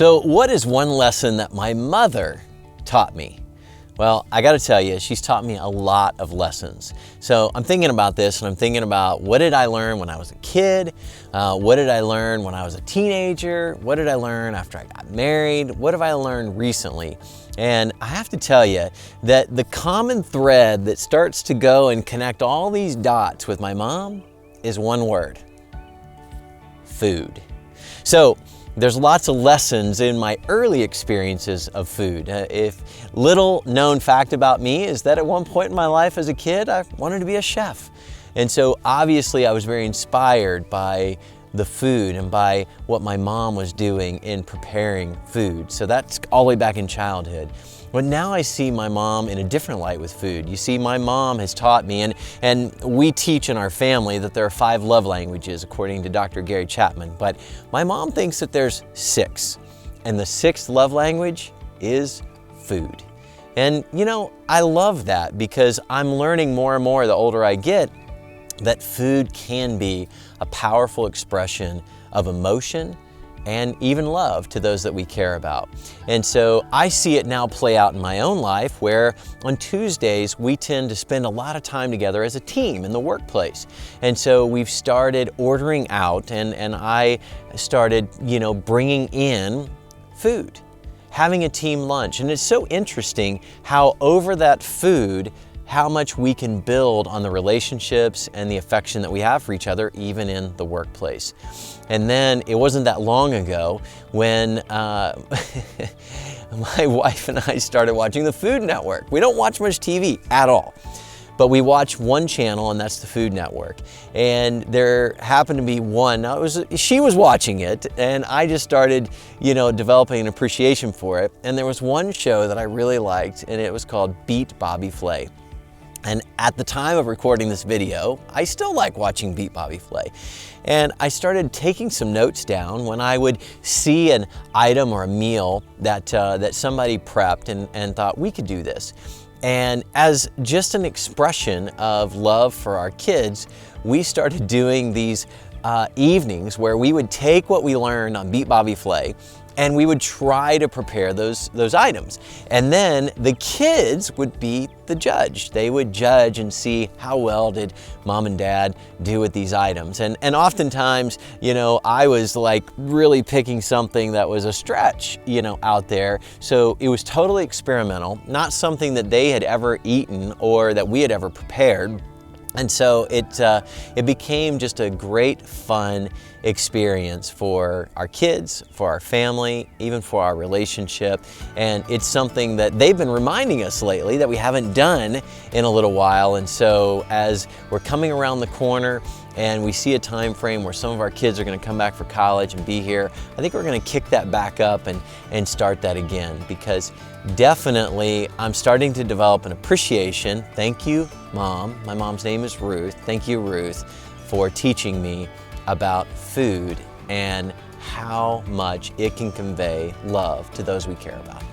So what is one lesson that my mother taught me? Well, I got to tell you, she's taught me a lot of lessons. So I'm thinking about this and I'm thinking about what did I learn when I was a kid? What did I learn when I was a teenager? What did I learn after I got married? What have I learned recently? And I have to tell you that the common thread that starts to go and connect all these dots with my mom is one word: food. So there's lots of lessons in my early experiences of food. If little known fact about me is that at one point in my life as a kid, I wanted to be a chef. And so obviously I was very inspired by the food and by what my mom was doing in preparing food. So that's all the way back in childhood. But now I see my mom in a different light with food. You see, my mom has taught me, and we teach in our family that there are 5 love languages, according to Dr. Gary Chapman. But my mom thinks that there's 6. And the 6th love language is food. And you know, I love that because I'm learning more and more the older I get that food can be a powerful expression of emotion and even love to those that we care about. And so I see it now play out in my own life where on Tuesdays we tend to spend a lot of time together as a team in the workplace. And so we've started ordering out and I started, bringing in food, having a team lunch. And it's so interesting how over that food, how much we can build on the relationships and the affection that we have for each other, even in the workplace. And then it wasn't that long ago when my wife and I started watching the Food Network. We don't watch much TV at all, but we watch one channel, and that's the Food Network. And there happened to be one, she was watching it, and I just started, developing an appreciation for it. And there was one show that I really liked, and it was called Beat Bobby Flay. And at the time of recording this video, I still like watching Beat Bobby Flay. And I started taking some notes down when I would see an item or a meal that somebody prepped and thought we could do this. And as just an expression of love for our kids, we started doing these evenings where we would take what we learned on Beat Bobby Flay and we would try to prepare those items. And then the kids would be the judge. They would judge and see how well did mom and dad do with these items. And oftentimes, I was like really picking something that was a stretch, out there. So it was totally experimental, not something that they had ever eaten or that we had ever prepared. And so it became just a great fun experience for our kids, for our family, even for our relationship. And it's something that they've been reminding us lately that we haven't done in a little while. And so as we're coming around the corner and we see a time frame where some of our kids are going to come back for college and be here, I think we're going to kick that back up and start that again, because definitely I'm starting to develop an appreciation. Thank you, Mom. My mom's name is Ruth. Thank you, Ruth, for teaching me about food and how much it can convey love to those we care about.